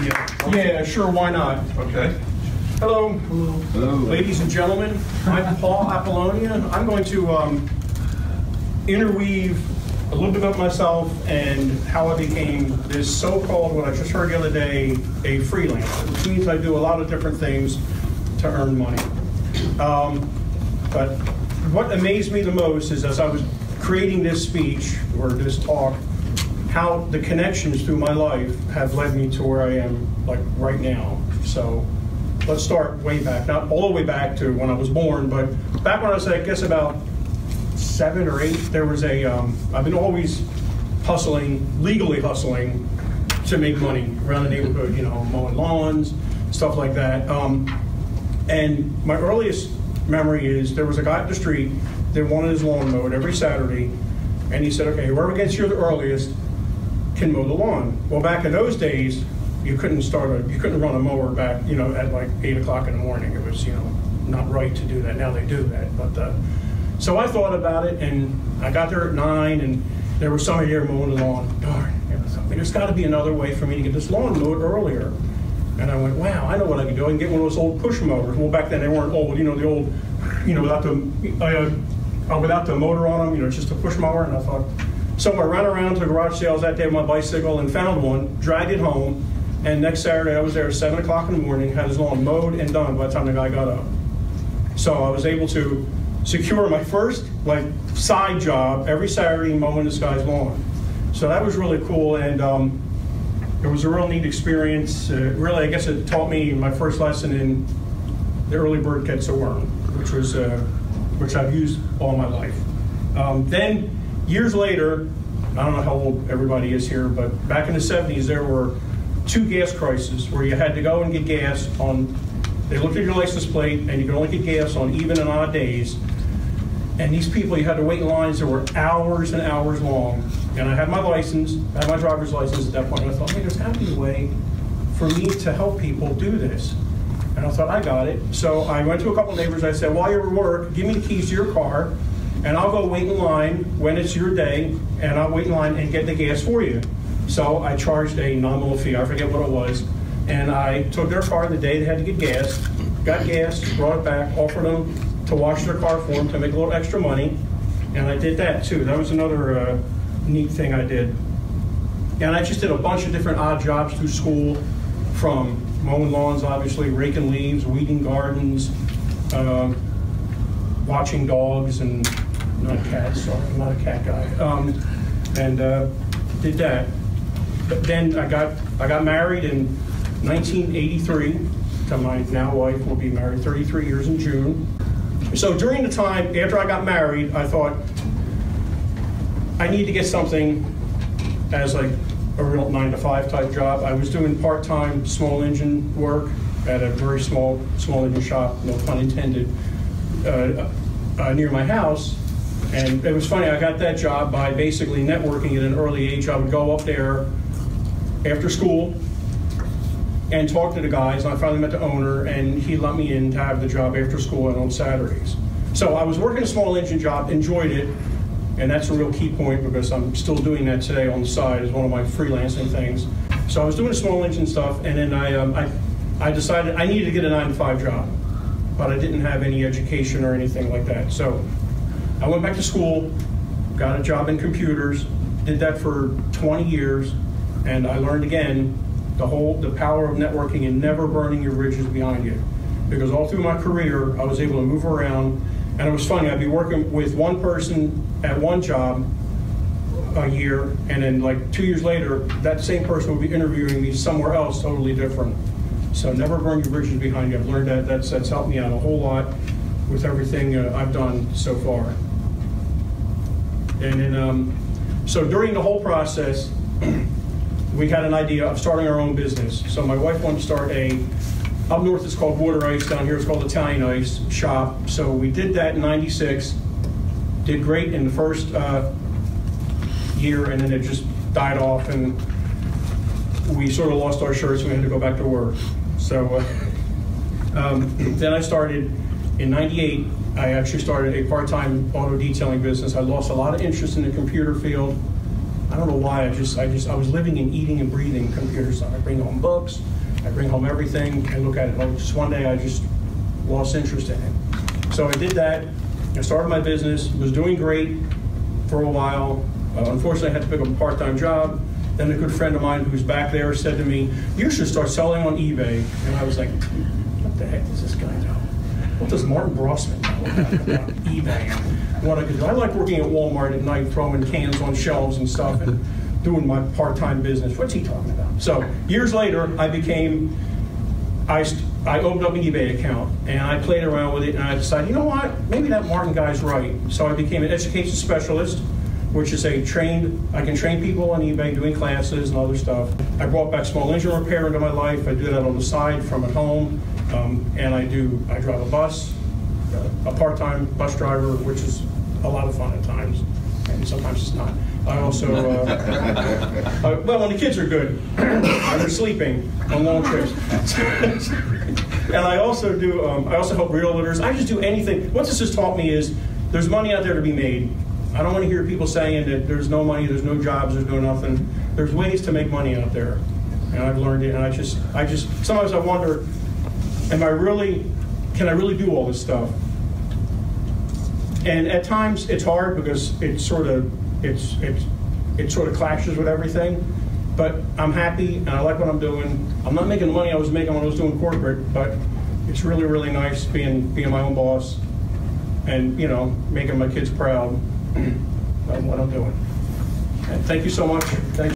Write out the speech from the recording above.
Yeah, sure, why not? Okay. Hello. Hello. Ladies and gentlemen. I'm Paul Apollonia. I'm going to interweave a little bit about myself and how I became this so-called, what I just heard the other day, a freelancer, which means I do a lot of different things to earn money. But what amazed me the most is as I was creating this speech or this talk, how the connections through my life have led me to where I am, like right now. So let's start way back, not all the way back to when I was born, but back when I was, I guess, about 7 or 8, there was a, I've been always hustling, legally hustling to make money around the neighborhood, you know, mowing lawns, stuff like that. And my earliest memory is there was a guy up the street that wanted his lawn mowed every Saturday, and he said, okay, whoever gets here the earliest can mow the lawn. Well, back in those days, you couldn't run a mower back, you know, at like 8 o'clock in the morning. It was, you know, not right to do that. Now they do that. But so I thought about it, and I got there at 9, and there was somebody there mowing the lawn. Darn, there's got to be another way for me to get this lawn mowed earlier. And I went, wow, I know what I can do. I can get one of those old push mowers. Well, back then they weren't old, you know, the old, you know, without the motor on them, you know, just a push mower. And I thought, so I ran around to the garage sales that day with my bicycle and found one, dragged it home, and next Saturday I was there at 7 o'clock in the morning, had his lawn mowed and done by the time the guy got up. So I was able to secure my first like side job every Saturday mowing this guy's lawn. So that was really cool, and it was a real neat experience. Really, I guess it taught me my first lesson in the early bird gets a worm, which I've used all my life. Then years later, I don't know how old everybody is here, but back in the 70s there were 2 gas crises where you had to go and get gas on, they looked at your license plate and you could only get gas on even and odd days. And these people, you had to wait in lines that were hours and hours long. And I had my license, I had my driver's license at that point, and I thought, hey, there's got to be a way for me to help people do this. And I thought, I got it. So I went to a couple of neighbors, I said, while you're at work, give me the keys to your car, and I'll go wait in line when it's your day, and I'll wait in line and get the gas for you. So I charged a nominal fee, I forget what it was, and I took their car the day they had to get gas, got gas, brought it back, offered them to wash their car for them to make a little extra money, and I did that too. That was another neat thing I did. And I just did a bunch of different odd jobs through school, from mowing lawns, obviously, raking leaves, weeding gardens, watching dogs, and not cats, sorry, I'm not a cat guy, and did that. But then I got married in 1983 to my now wife. We'll be married 33 years in June. So during the time after I got married, I thought I need to get something as like a real 9-to-5 type job. I was doing part-time small engine work at a very small engine shop, no pun intended, near my house. And it was funny, I got that job by basically networking at an early age. I would go up there after school and talk to the guys, and I finally met the owner, and he let me in to have the job after school and on Saturdays. So I was working a small engine job, enjoyed it, and that's a real key point because I'm still doing that today on the side as one of my freelancing things. So I was doing small engine stuff, and then I decided I needed to get a 9-to-5 job, but I didn't have any education or anything like that. So I went back to school, got a job in computers, did that for 20 years, and I learned again the power of networking and never burning your bridges behind you. Because all through my career, I was able to move around, and it was funny, I'd be working with one person at one job a year, and then like 2 years later, that same person would be interviewing me somewhere else totally different. So never burn your bridges behind you. I've learned that. That's helped me out a whole lot with everything I've done so far. And then, so during the whole process, we had an idea of starting our own business. So my wife wanted to start up north it's called Water Ice, down here it's called Italian Ice shop. So we did that in '96, did great in the first year, and then it just died off, and we sort of lost our shirts and we had to go back to work. So then I started, in '98, I actually started a part-time auto detailing business. I lost a lot of interest in the computer field, I don't know why, I was living and eating and breathing computer stuff. I bring home books, I bring home everything, I look at it. Like just one day I just lost interest in it. So I did that, I started my business, was doing great for a while. Unfortunately, I had to pick up a part-time job. Then a good friend of mine who's back there said to me, you should start selling on eBay. And I was like, what the heck does this guy know? What does Martin Brossman know about eBay and what I could do? I like working at Walmart at night, throwing cans on shelves and stuff and doing my part-time business. What's he talking about? So years later, I opened up an eBay account and I played around with it and I decided, you know what, maybe that Martin guy's right. So I became an education specialist, which is I can train people on eBay doing classes and other stuff. I brought back small engine repair into my life. I do that on the side from at home. And I drive a bus, a part-time bus driver, which is a lot of fun at times, and sometimes it's not. I also, well, when the kids are good, and they're sleeping on long trips. And I also do, I also help realtors. I just do anything. What this has taught me is there's money out there to be made. I don't want to hear people saying that there's no money, there's no jobs, there's no nothing. There's ways to make money out there. And I've learned it, and I just, sometimes I wonder, can I really do all this stuff? And at times it's hard because it sort of clashes with everything. But I'm happy and I like what I'm doing. I'm not making the money I was making when I was doing corporate, but it's really, really nice being my own boss and, you know, making my kids proud of what I'm doing. And thank you so much. Thank you.